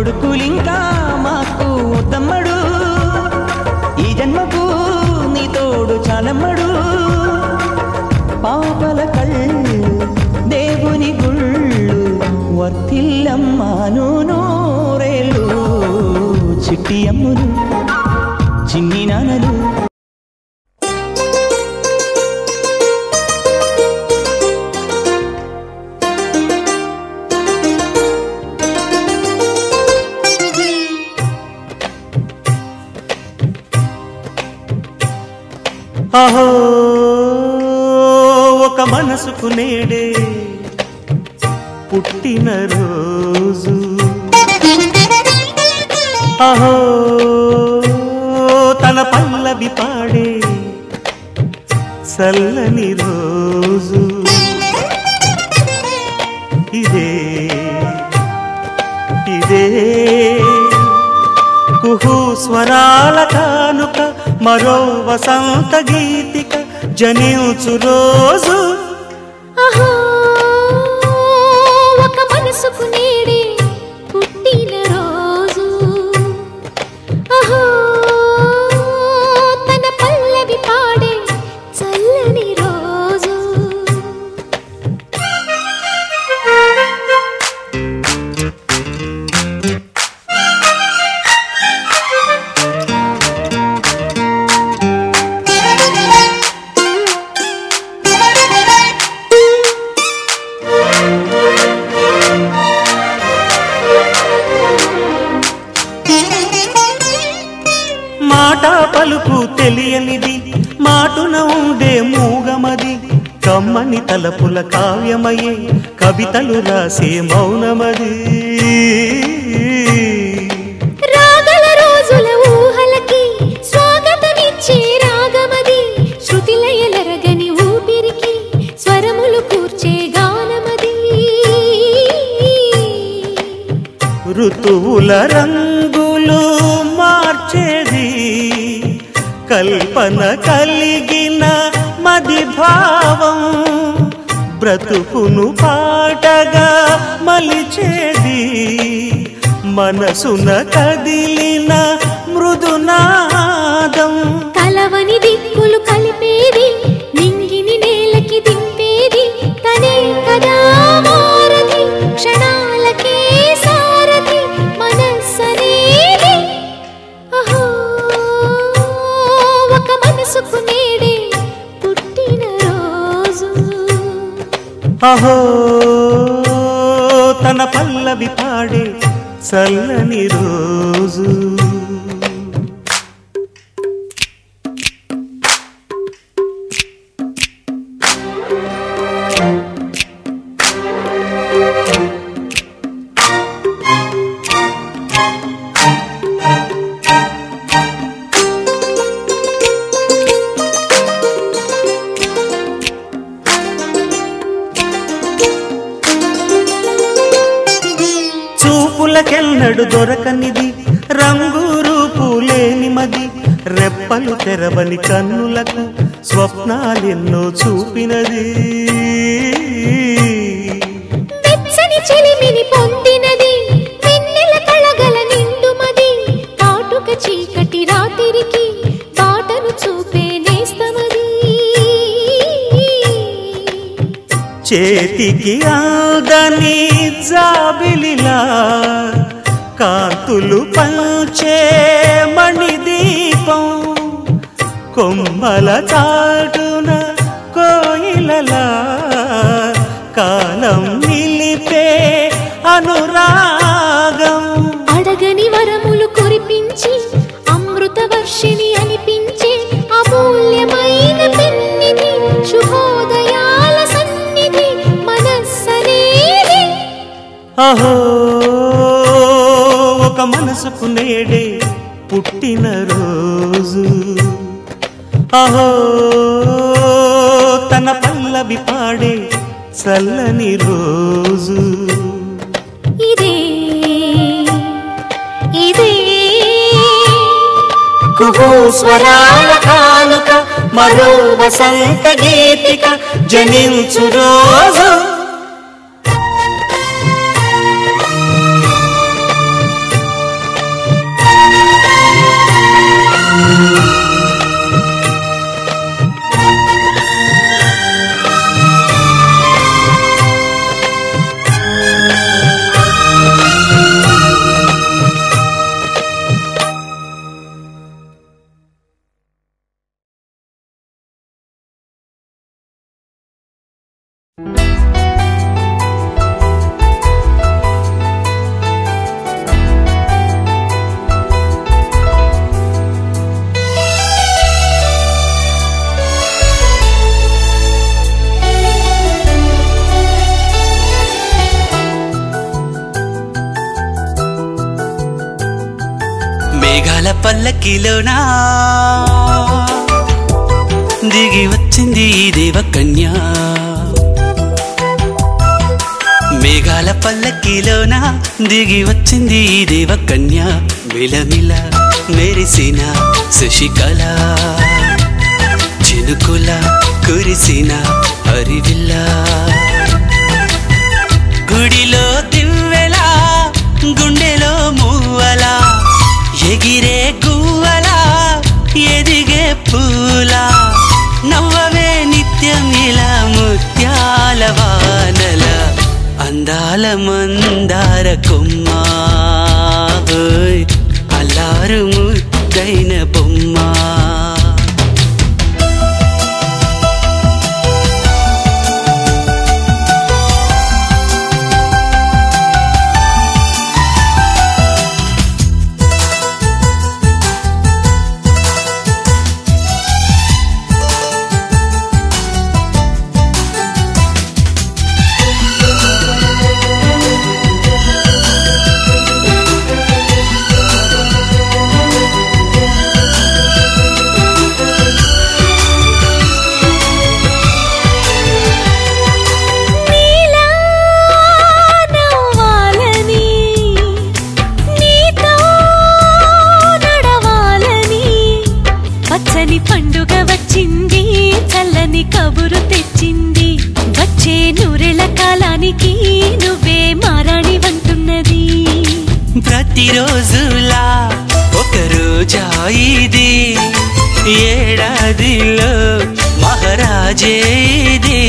కొడుకులింకా మాకు తమ్మడు ఈ జన్మకు నీ తోడు చాలమ్మడు పాపల కళ్ళు దేవుని గుళ్ళు వర్తిల్లమ్మాను నూరేళ్ళు చిట్టి అమ్ములు చిన్ని నాన్నలు అహో ఒక మనసుకు నేడే పుట్టిన రోజు అహో తన పల్లవి పాడే చల్లని రోజు ఇదే ఇదే కుహు స్వరాల కానుక మరో వసంత గీతిక జనించు రోజు అహో ఒక మనసుకు నేడే పుట్టిన రోజు అహో తన పల్లవి పాడే చల్లని రోజు మాట పలుకు తెలియనిది మాటున ఉండే మూగమది కమ్మని తలపుల కావ్యమయే కవితలు రాసే మౌనమది రాగల రోజుల ఊహలకి స్వాగతమిచ్చే రాగమది శృతిలయలరగని ఊపిరికి స్వరములు కూర్చే గానమది ఋతువుల రంగులు మార్చేది కల్పన కలిగిన మది భావం బ్రతుకును పాటగా మలిచేది మనసున కదిలిన మృదునాదం కలవని దిక్కులు కలిపేది నింగిని నేలకి దింపేది తనే కదా మారది క్షణాలకే సారథి మనస్సనేది అహో ఒక మనసుకు నేడే పుట్టిన రోజు అహో తన పల్లవి పాడే చల్లని రోజు చూపులకెన్నడు దొరకనిది రంగు రూపు లేని మది రెప్పలు తెరవని కన్నులకు స్వప్నాలెన్నో చూపినది వెచ్చని చెలిమిని పొందినది వెన్నెల కళగల నిండుమది కాటుక చీకటి రాత్రికి బాటను చూపే నేస్తమది చేతికి ఆదని జాబిలిలా కాంతులు పంచే మణిదీపం కొమ్మల చాటున కోయిలలా కాలం నిలిపే అనురాగం అడగని వరములు కురిపించి అమృత వర్షిణి అనిపించే అమూల్యమైన పెన్నిధి శుభోదయాల సన్నిధి మనస్సనేది అహో ఒక మనసుకు నేడే పుట్టిన రోజు అహో తన పల్లవి పాడే చల్లని రోజు ఇదే ఇదే కుహు స్వరాల కానుక మరో వసంత గీతిక జనించు రోజు మేఘాల పల్లకిలోనా దిగి వచ్చింది ఈ దేవకన్య మేఘాల పల్లకిలోనా దిగి వచ్చింది ఈ దేవకన్య మిలమిల మెరిసిన శశికళ చినుకుల కురిసిన హరివిల్ల గుడిలో దివ్వెలా గుండెలో మూవలా ఎగిరే గువ్వలా ఎదిగే పూలా నవ్వవే నిత్యం ఇలా ముత్యాల వానల అందాల మందార కొమ్మ అల్లారు ముద్దైన బొమ్మ పండుగ వచ్చింది చల్లని కబురు తెచ్చింది వచ్చే నూరెల కాలానికి నువ్వే మారాణి వంటున్నది ప్రతిరోజులా ఒక రోజా ఇది ఏడాదిలో మహారాజే ఇది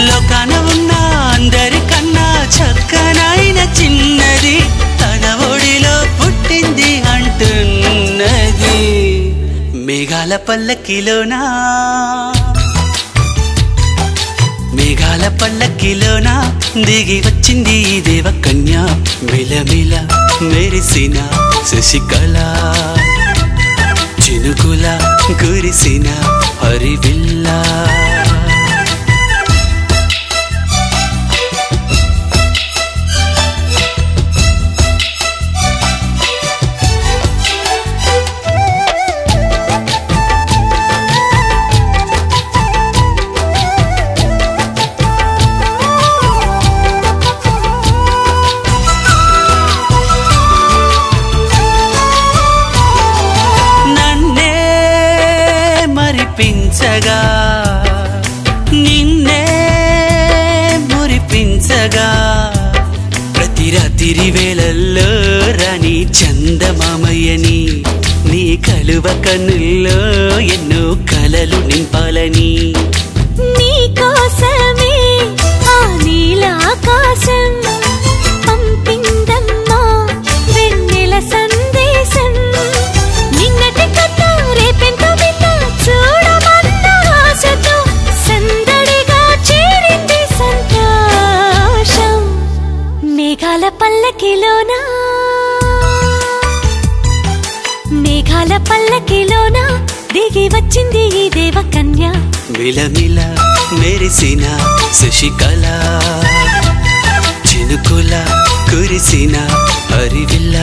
లోకాన ఉన్న అందరికన్నా చక్కనైన చిన్నది తన ఒడిలో పుట్టింది అంటున్నది మేఘాల పల్లకిలోనా మేఘాల పల్లకిలోనా దిగి వచ్చింది ఈ దేవకన్య మిలమిల మెరిసిన శశికళ చినుకుల కురిసిన హరివిల్ల మరిపించగా నిన్నే మురిపించగా ప్రతి రాత్రి వేళల్లో రాణి చందమామయ్యని నీ కలువ కన్నుల్లో ఎన్నో కలలు నింపాలని నీ కోసమే ఆ నీలాకాశం పంపిందమ్మా వెన్నెల సందేశం నిన్నటి కథ రేపెంత చూడమన్న ఆశతో సందడిగా చేరింది సంతోషం మేఘాల పల్లకిలోనా మేఘాల పల్లకిలోనా దిగి వచ్చింది ఈ దేవకన్య మిలమిల మెరిసిన శశికళ చినుకుల కురిసిన హరివిల్ల